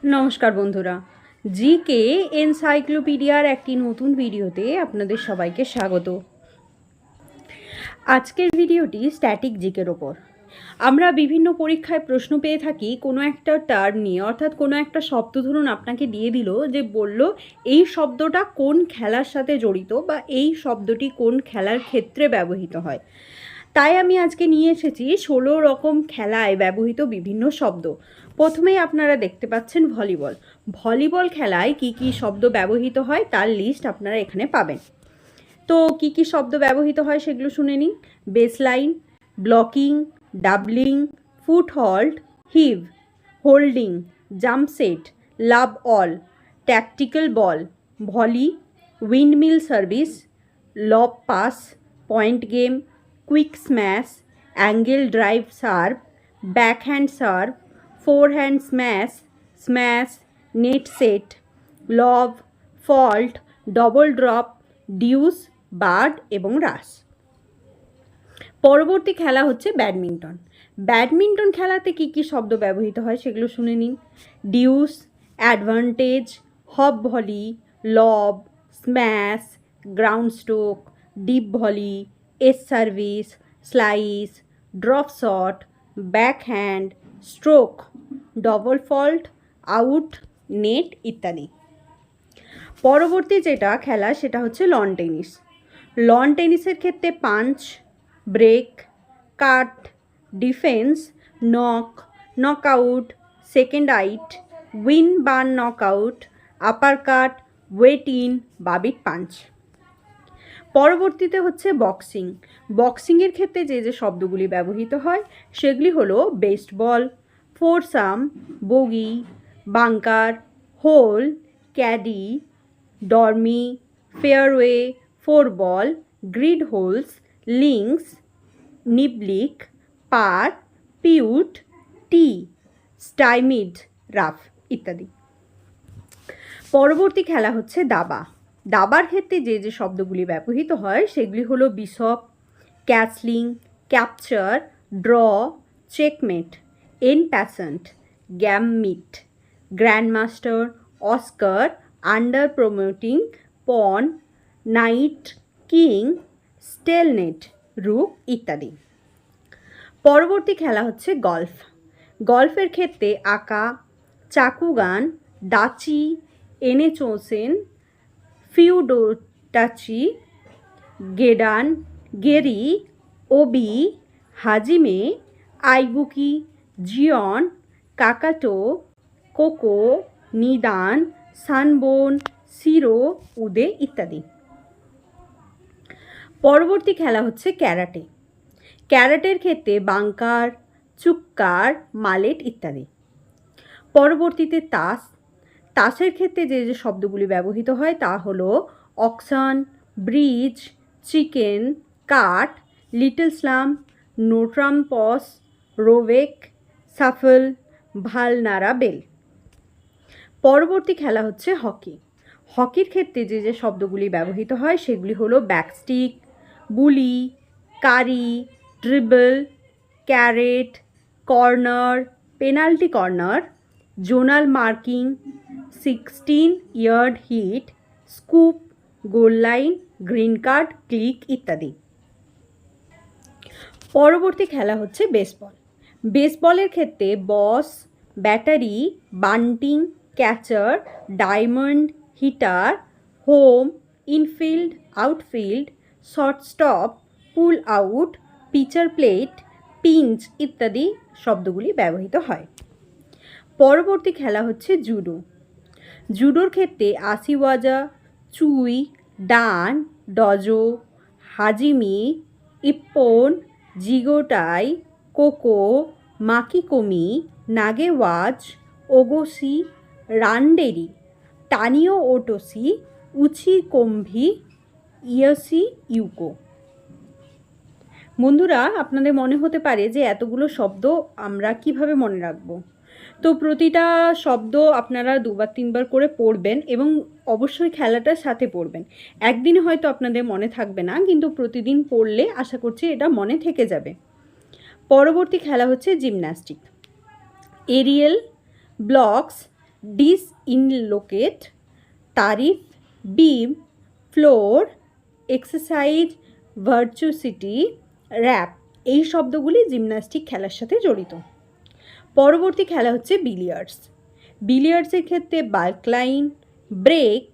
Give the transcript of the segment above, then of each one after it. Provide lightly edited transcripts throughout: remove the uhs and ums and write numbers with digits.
নমস্কার বন্ধুরা, জিকে এনসাইক্লোপিডিয়ার একটি নতুন ভিডিওতে আপনাদের সবাইকে স্বাগত। আজকের ভিডিওটি স্ট্যাটিক জিকের ওপর। আমরা বিভিন্ন পরীক্ষায় প্রশ্ন পেয়ে থাকি কোনো একটা টার্ম নিয়ে, অর্থাৎ কোনো একটা শব্দ ধরুন আপনাকে দিয়ে দিল, যে বলল এই শব্দটা কোন খেলার সাথে জড়িত বা এই শব্দটি কোন খেলার ক্ষেত্রে ব্যবহৃত হয়। তাই আমি আজকে নিয়ে এসেছি 16 রকম খেলায় ব্যবহৃত বিভিন্ন শব্দ। প্রথমেই আপনারা দেখতে পাচ্ছেন ভলিবল। ভলিবল খেলায় কি কি শব্দ ব্যবহৃত হয় তার লিস্ট আপনারা এখানে পাবেন। তো কি কি শব্দ ব্যবহৃত হয় সেগুলো শুনে নিন। Baseline, blocking, doubling, foot fault, হিভ, holding, jump set, love all, tactical ball, volley, windmill service, lob pass, point game, quick smash, angle drive serve, backhand serve, forehand smash, smash, net set, lob, fault, double drop, deuce, bird এবং রাস। পরবর্তী খেলা হচ্ছে badminton. Badminton খেলাতে কি কি শব্দ ব্যবহৃত হয় সেগুলো শুনে নিন। ডিউস, অ্যাডভান্টেজ, হপ ভলি, লব, smash, ground stroke, deep volley, S service, slice, drop shot, backhand, stroke, double fault, out, net ইত্যাদি। পরবর্তী যেটা খেলা সেটা হচ্ছে লন টেনিস। লন টেনিসের ক্ষেত্রে punch, break, cut, defence, knock, knockout, second আইট, উইন বার্ন knockout, upper cut, weigh in, rabbit punch. পরবর্তীতে হচ্ছে বক্সিং। বক্সিংয়ের ক্ষেত্রে যে যে শব্দগুলি ব্যবহৃত হয় সেগুলি হলো বেস্ট বল, ফোরসাম, বগি, বাঙ্কার, হোল, ক্যাডি, ডর্মি, ফেয়ারওয়ে, ফোর বল, গ্রিড হোলস, লিঙ্কস, নিবলিক, পার, পিউট, টি, স্টাইমিড, রাফ ইত্যাদি। পরবর্তী খেলা হচ্ছে দাবা। দাবার ক্ষেত্রে যে যে শব্দগুলি ব্যবহৃত হয় সেগুলি হলো bishop, castling, capture, draw, checkmate, en passant, gambit, grandmaster, অস্কার, under promoting, pawn, knight, king, stalemate, rook ইত্যাদি। পরবর্তী খেলা হচ্ছে গল্ফ। গল্ফের ক্ষেত্রে আকা, চাকুগান, ডাচি, এনেচোসেন, ফিউডোটাচি, গেডান, গেরি, ওবি, হাজিমে, আইবুকি, জিয়ন, কাকাটো, কোকো, নিদান, সানবোন, সিরো, উদে ইত্যাদি। পরবর্তী খেলা হচ্ছে ক্যারাটে। ক্যারাটের ক্ষেত্রে বাঙ্কার, চুক্কার, মালেট ইত্যাদি। পরবর্তীতে তাস। তাসের ক্ষেত্রে যে যে শব্দগুলি ব্যবহৃত হয় তা হলো অকশন, ব্রিজ, চিকেন, কাট, লিটল স্লাম, নোট্রাম্পস, রোভেক, সাফল, ভালনারা বেল। পরবর্তী খেলা হচ্ছে হকি। হকির ক্ষেত্রে যে যে শব্দগুলি ব্যবহৃত হয় সেগুলি হলো ব্যাকস্টিক, বুলি, কারি, ড্রিবল, ক্যারেট, corner, penalty corner, zonal marking, 16 yard hit, scoop, goal line, green card, click ইত্যাদি। পরবর্তী খেলা হচ্ছে বেসবল। বেসবলের ক্ষেত্রে বস, battery, bunting, catcher, diamond, hitter, home, infield, outfield, shortstop, pull out, pitcher plate, pinch ইত্যাদি শব্দগুলি ব্যবহৃত হয়। পরবর্তী খেলা হচ্ছে জুডো। জুডোর ক্ষেত্রে আসিওয়াজা, চুই, ডান, ডজো, হাজিমি, ইপ্পন, জিগোটাই, কোকো, মাকিকোমি, নাগেওয়াজ, ওগোসি, রান্ডেরি, টানিও ওটোসি, উচি কোম্ভি, ইয়সি ইউকো। বন্ধুরা, আপনাদের মনে হতে পারে যে এতগুলো শব্দ আমরা কিভাবে মনে রাখবো। তো প্রতিটা শব্দ আপনারা 2-3বার করে পড়বেন এবং অবশ্যই খেলাটার সাথে পড়বেন। একদিনে হয়তো আপনাদের মনে থাকবে না, কিন্তু প্রতিদিন পড়লে আশা করছি এটা মনে থেকে যাবে। পরবর্তী খেলা হচ্ছে জিমন্যাস্টিক। এরিয়েল, ব্লকস, ডিসইনলোকেট, তারিফ, বিম, ফ্লোর, এক্সারসাইজ, ভার্চুসিটি, র্যাপ, এই শব্দগুলি জিমন্যাস্টিক খেলার সাথে জড়িত। পরবর্তী খেলা হচ্ছে বিলিয়ার্ডস। বিলিয়ার্ডসের ক্ষেত্রে বাল্কলাইন, ব্রেক,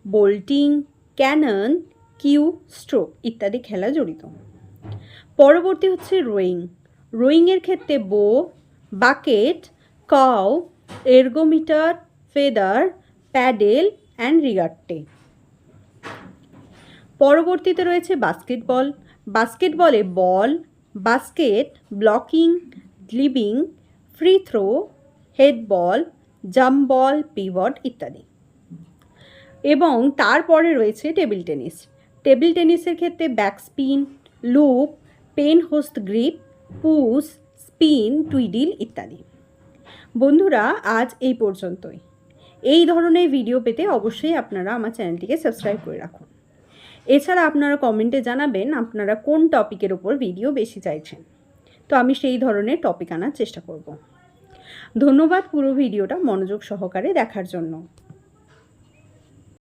বোল্টিং, ক্যানন, কিউ, স্ট্রোক ইত্যাদি খেলা জড়িত। পরবর্তী হচ্ছে রোয়িং। রোয়িংয়ের ক্ষেত্রে বো, বাকেট, কাউ, ergometer, feather, paddle and regatta. পরবর্তীতে রয়েছে বাস্কেটবল। বাস্কেটবলে ball, basket, blocking, dribbling, free throw, head ball, jump ball, pivot ইত্যাদি। এবং তারপরে রয়েছে টেবিল টেনিস। টেবিল টেনিসের ক্ষেত্রে backspin, loop, pen hold grip, push, spin, twiddle ইত্যাদি। বন্ধুরা, আজ এই পর্যন্তই। এই ধরনের ভিডিও পেতে অবশ্যই আপনারা আমার চ্যানেলটিকে সাবস্ক্রাইব করে রাখুন। এছাড়া আপনারা কমেন্টে জানাবেন আপনারা কোন টপিকের ওপর ভিডিও বেশি চাইছেন, তো আমি সেই ধরনের টপিক আনার চেষ্টা করব। ধন্যবাদ পুরো ভিডিওটা মনোযোগ সহকারে দেখার জন্য।